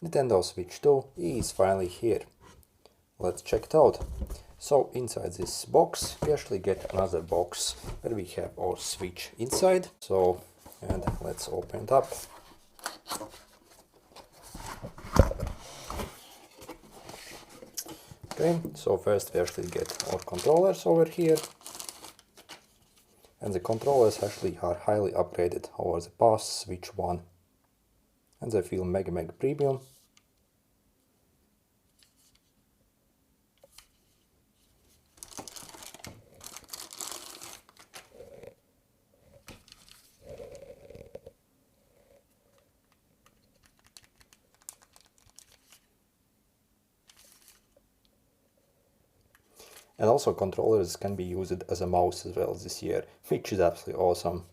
Nintendo Switch 2 is finally here. Let's check it out. So inside this box we actually get another box where we have our Switch inside. So, and let's open it up. Okay, so first we actually get our controllers over here. And the controllers actually are highly upgraded over the past Switch 1. And they feel mega premium. And also controllers can be used as a mouse as well this year, which is absolutely awesome.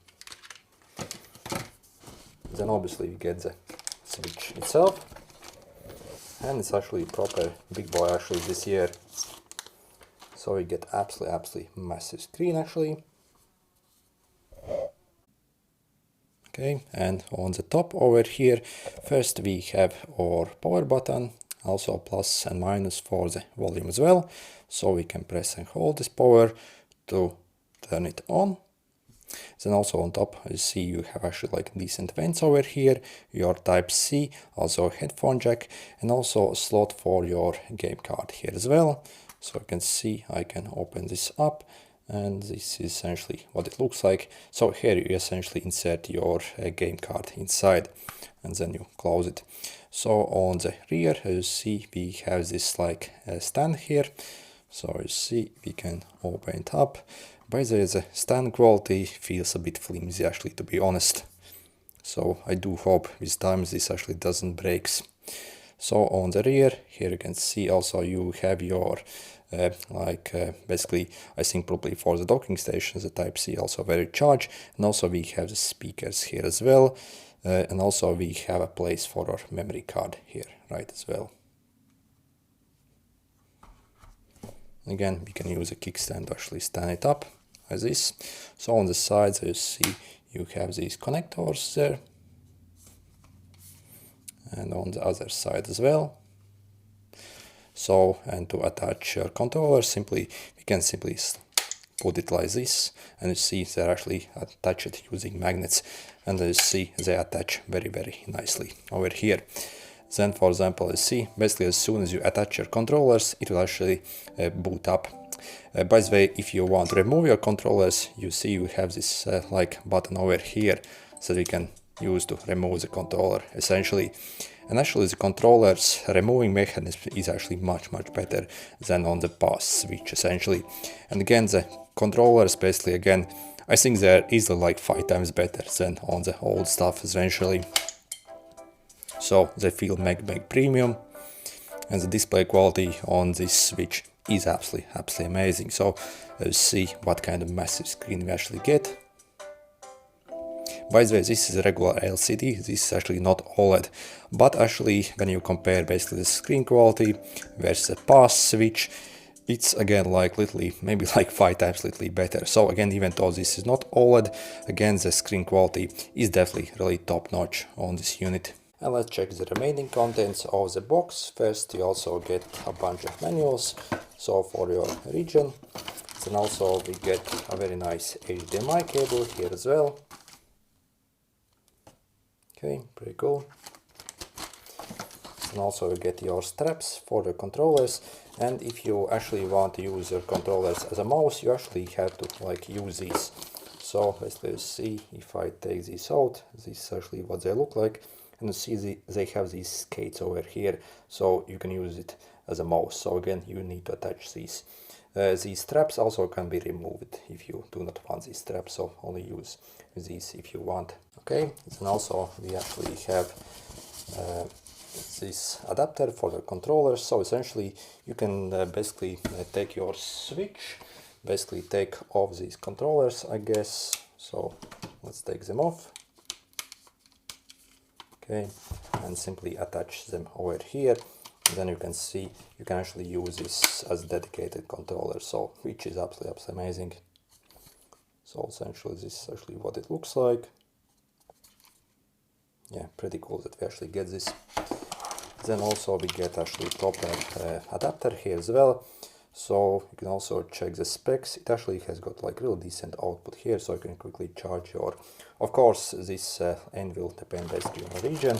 Then obviously we get the Switch itself. And it's actually proper big boy actually this year. So we get absolutely massive screen actually. Okay, and on the top over here, first we have our power button, also plus and minus for the volume as well. So we can press and hold this power to turn it on. Then also on top, you see you have actually like decent vents over here, your Type-C, also headphone jack, and also a slot for your game card here as well. So you can see I can open this up, and this is essentially what it looks like. So here you essentially insert your game card inside, and then you close it. So on the rear, as you see, we have this like stand here. So you see we can open it up. By the way, the stand quality feels a bit flimsy actually, to be honest. So I do hope with time this actually doesn't break. So on the rear, here you can see also you have your basically I think probably for the docking stations, the Type-C also very charged, and also we have the speakers here as well, and also we have a place for our memory card here, right, as well. Again, we can use a kickstand to actually stand it up as this. So on the sides, as you see, you have these connectors there. And on the other side as well. So, and to attach your controller, we can simply put it like this. And you see they're actually attached using magnets. And as you see, they attach very nicely over here. Then, for example, you see, basically as soon as you attach your controllers, it will actually boot up. By the way, if you want to remove your controllers, you see you have this like button over here, so you can use to remove the controller, essentially. And actually the controller's removing mechanism is actually much better than on the past Switch, essentially. And again, the controllers basically, again, I think they're easily like 5 times better than on the old stuff, essentially. So they feel mega premium, and the display quality on this Switch is absolutely amazing. So let's see what kind of massive screen we actually get. By the way, this is a regular LCD, this is actually not OLED, but actually when you compare basically the screen quality versus the past Switch, it's again like literally, maybe like 5 times literally better. So again, even though this is not OLED, again the screen quality is definitely really top notch on this unit. And let's check the remaining contents of the box. First you also get a bunch of manuals, so for your region. Then also we get a very nice HDMI cable here as well. Okay, pretty cool. And also you get your straps for the controllers, and if you actually want to use your controllers as a mouse, you actually have to like use these. So let's see, if I take these out, this is actually what they look like. And you see they have these skates over here, so you can use it as a mouse. So again, you need to attach these. These straps also can be removed if you do not want these straps, so only use these if you want. Okay, and also we actually have this adapter for the controllers. So essentially you can basically take your Switch, basically take off these controllers, I guess. So let's take them off. Okay, and simply attach them over here. And then you can see you can actually use this as a dedicated controller, so which is absolutely amazing. So essentially this is actually what it looks like. Yeah, pretty cool that we actually get this. Then also we get actually proper adapter here as well. So you can also check the specs. It actually has got like real decent output here, so you can quickly charge your, of course this end will depend basically on the region.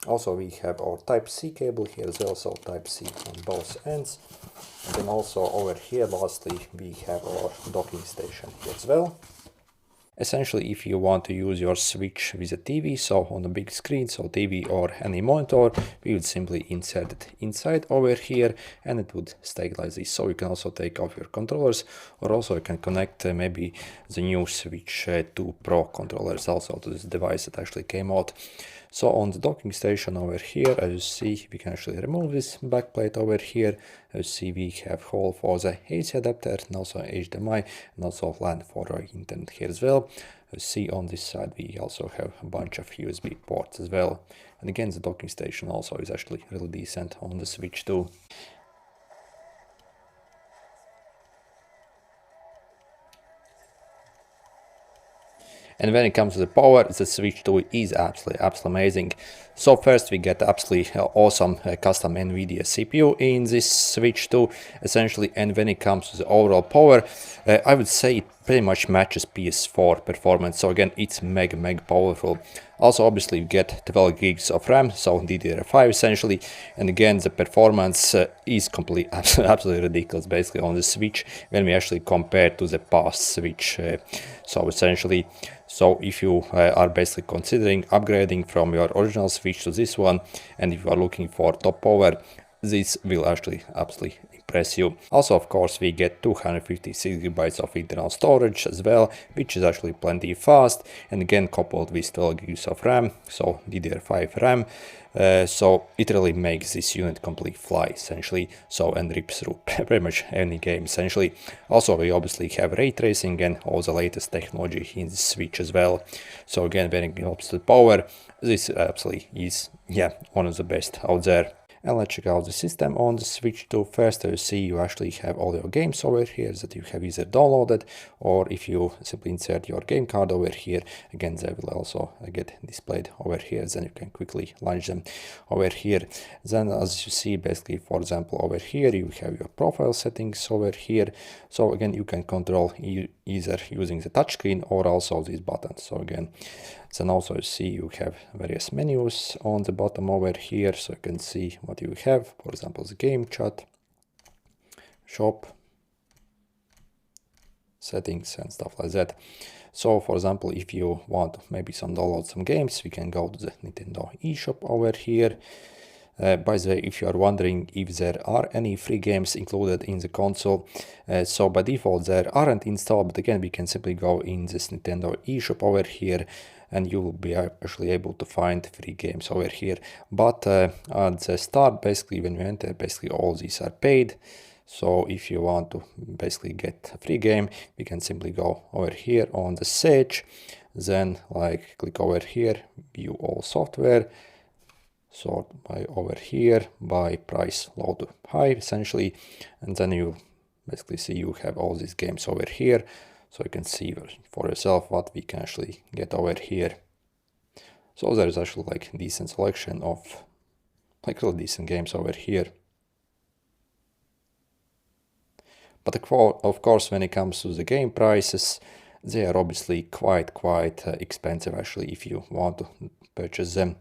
Also we have our Type-C cable here as well, so Type-C on both ends. And then also over here lastly we have our docking station here as well. Essentially, if you want to use your Switch with a TV, so on a big screen, so TV or any monitor, we would simply insert it inside over here and it would stay like this. So you can also take off your controllers, or also you can connect maybe the new Switch 2 Pro controllers also to this device that actually came out. So on the docking station over here, as you see, we can actually remove this backplate over here. As you see, we have hole for the AC adapter and also HDMI and also LAN for our internet here as well. As you see on this side, we also have a bunch of USB ports as well. And again, the docking station also is actually really decent on the Switch 2. And when it comes to the power, the Switch 2 is absolutely amazing. So first we get absolutely awesome custom NVIDIA CPU in this Switch 2 essentially, and when it comes to the overall power, I would say it pretty much matches PS4 performance. So again, it's mega powerful. Also obviously you get 12 gigs of RAM, so DDR5 essentially, and again the performance is completely absolutely ridiculous basically on the Switch when we actually compare to the past Switch. So essentially, so if you are basically considering upgrading from your original Switch to this one, and if you are looking for top power, this will actually absolutely impress you. Also, of course, we get 256 GB of internal storage as well, which is actually plenty fast, and again coupled with 12 GB of RAM, so DDR5 RAM. So it really makes this unit completely fly essentially, so and rip through pretty much any game essentially. Also we obviously have ray tracing and all the latest technology in the Switch as well. So again, when it comes to power, this absolutely is, yeah, one of the best out there. And let's check out the system on the Switch 2. First, as you see, you actually have all your games over here that you have either downloaded, or if you simply insert your game card over here, again they will also get displayed over here, then you can quickly launch them over here. Then as you see, basically, for example, over here you have your profile settings over here. So again, you can control either using the touchscreen or also these buttons. So again, then also you see you have various menus on the bottom over here, so you can see what you have, for example, the game chat, shop, settings and stuff like that. So for example, if you want maybe download some games, we can go to the Nintendo eShop over here. By the way, if you are wondering if there are any free games included in the console, so by default there aren't installed, but again we can simply go in this Nintendo eShop over here and you will be actually able to find free games over here. But at the start, basically when you enter, basically all these are paid. So if you want to basically get a free game, we can simply go over here on the search, then like click over here, view all software, sort by over here by price low to high essentially, and then you basically see you have all these games over here, so you can see for yourself what we can actually get over here. So there is actually like decent selection of like really decent games over here. But of course, when it comes to the game prices, they are obviously quite expensive actually if you want to purchase them.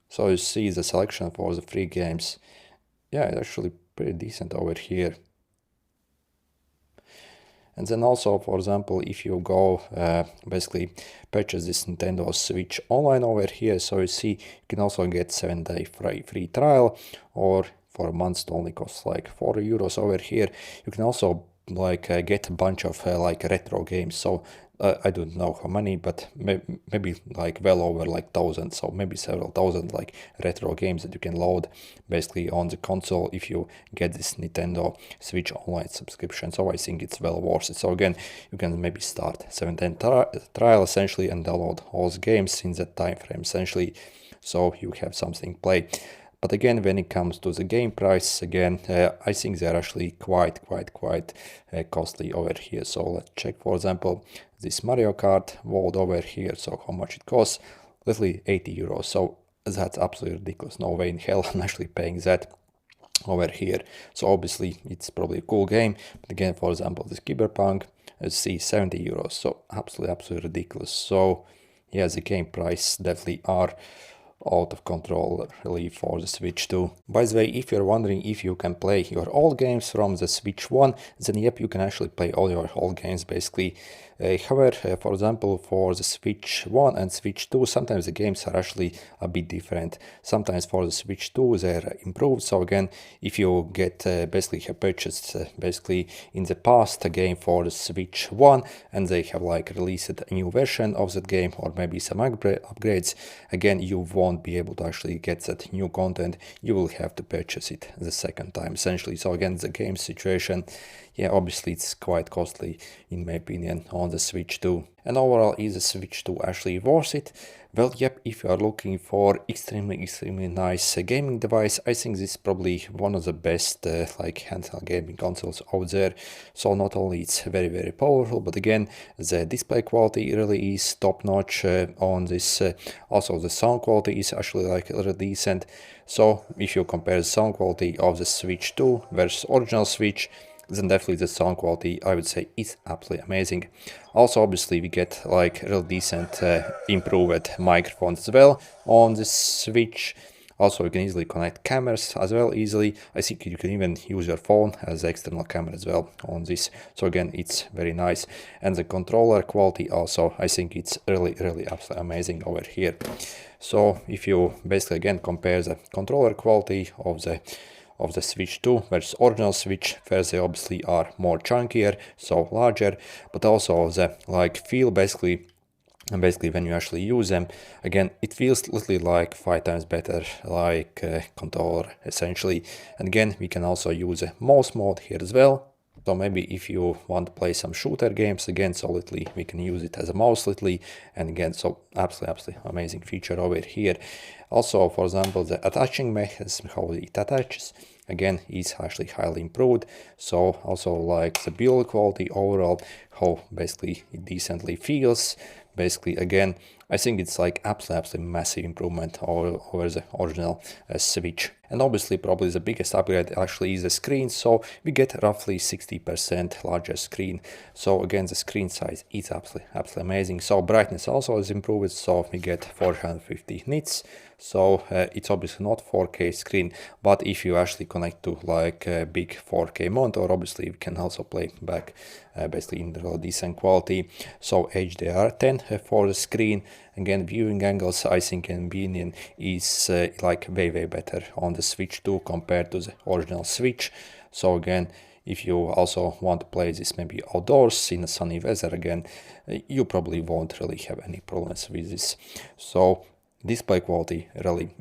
So you see the selection for the free games, yeah, it's actually pretty decent over here. And then also, for example, if you go basically purchase this Nintendo Switch online over here, so you see you can also get 7-day free trial, or for a month it only costs like €4 over here. You can also like get a bunch of like retro games. So I don't know how many, but maybe like well over like 1,000, so maybe several thousand like retro games that you can load basically on the console if you get this Nintendo Switch online subscription. So I think it's well worth it. So again, you can maybe start 7-day trial essentially and download all the games in that time frame essentially, so you have something to play. But again, when it comes to the game price, again, I think they're actually quite costly over here. So let's check, for example, this Mario Kart vault over here. So how much it costs? literally 80 euros. So that's absolutely ridiculous. No way in hell I'm actually paying that over here. So obviously it's probably a cool game, but again, for example, this Cyberpunk, let's see, 70 euros. So absolutely ridiculous. So yeah, the game price definitely are out of control really for the Switch 2. By the way, if you're wondering if you can play your old games from the Switch 1, then yep, you can actually play all your old games basically. However, for example, for the Switch 1 and Switch 2, sometimes the games are actually a bit different. Sometimes for the Switch 2 they're improved. So again, if you get basically have purchased basically in the past a game for the Switch 1 and they have like released a new version of that game or maybe some upgrades, again you won't be able to actually get that new content. You will have to purchase it the second time essentially. So again, the game situation, yeah, obviously it's quite costly in my opinion on the Switch 2. And overall, is the Switch 2 actually worth it? Well, yep, if you are looking for extremely nice gaming device, I think this is probably one of the best like handheld gaming consoles out there. So not only it's very powerful, but again, the display quality really is top notch on this. Also the sound quality is actually like really decent. So if you compare the sound quality of the Switch 2 versus original Switch, then definitely the sound quality, I would say, is absolutely amazing. Also, obviously, we get like real decent improved microphones as well on this Switch. Also, you can easily connect cameras as well easily. I think you can even use your phone as external camera as well on this. So again, it's very nice. And the controller quality also, I think it's really absolutely amazing over here. So if you basically again compare the controller quality of the Switch 2 versus original Switch, first they obviously are more chunkier, so larger, but also the like feel basically when you actually use them, again it feels literally like 5 times better like controller essentially. And again, we can also use a mouse mode here as well. So maybe if you want to play some shooter games, again, so literally we can use it as a mouse literally, and again, so absolutely amazing feature over here. Also, for example, the attaching mechanism, how it attaches, again, is actually highly improved. So also like the build quality overall, how basically it decently feels. Basically, again, I think it's like absolutely massive improvement over the original Switch. And obviously, probably the biggest upgrade actually is the screen. So we get roughly 60% larger screen. So again, the screen size is absolutely amazing. So brightness also is improved. So we get 450 nits. So it's obviously not 4K screen, but if you actually connect to like a big 4K monitor, obviously we can also play back basically in really decent quality. So HDR10 for the screen. Again, viewing angles, I think in opinion is like way better on the Switch 2 compared to the original Switch. So again, if you also want to play this maybe outdoors in a sunny weather, again, you probably won't really have any problems with this. So display quality really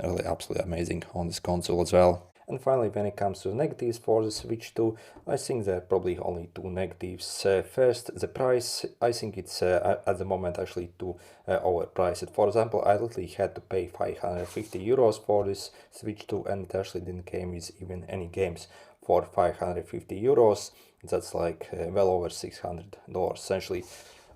absolutely amazing on this console as well. And finally, when it comes to negatives for the Switch 2, I think there are probably only two negatives. First, the price. I think it's at the moment actually too overpriced. For example, I literally had to pay 550 euros for this Switch 2, and it actually didn't came with even any games for 550 euros. That's like well over $600 essentially.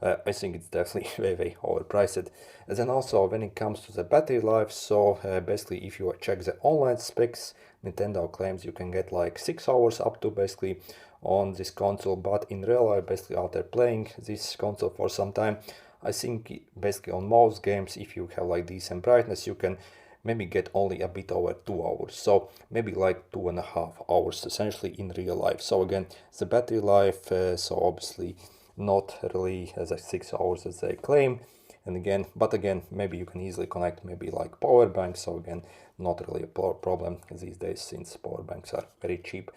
I think it's definitely way overpriced. And then also when it comes to the battery life, so basically if you check the online specs, Nintendo claims you can get like 6 hours up to basically on this console, but in real life, basically after playing this console for some time, I think basically on most games, if you have like decent brightness, you can maybe get only a bit over 2 hours, so maybe like 2.5 hours essentially in real life. So again, the battery life, so obviously not really as a 6 hours as they claim. And again, but again, maybe you can easily connect maybe like power banks. So again, not really a problem these days since power banks are very cheap.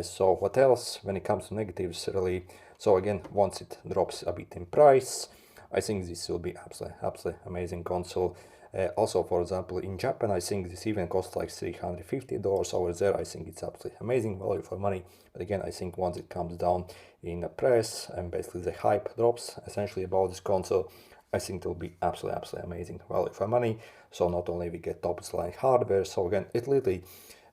So what else when it comes to negatives really? So again, once it drops a bit in price, I think this will be absolutely amazing console. Also, for example, in Japan, I think this even costs like $350 over there. I think it's absolutely amazing value for money. But again, I think once it comes down in the press and basically the hype drops essentially about this console, I think it will be absolutely amazing value for money. So not only we get top line hardware, so again, it literally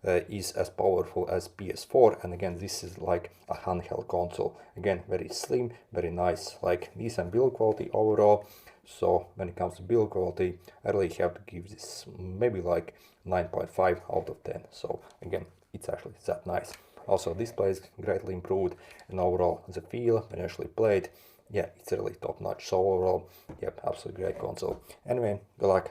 is as powerful as PS4, and again, this is like a handheld console. Again, very slim, very nice, like decent build quality overall. So when it comes to build quality, I really have to give this maybe like 9.5 out of 10. So again, it's actually that nice. Also, display is greatly improved, and overall the feel when you actually play it, yeah, it's really top notch. So overall, yep, absolutely great console. Anyway, good luck.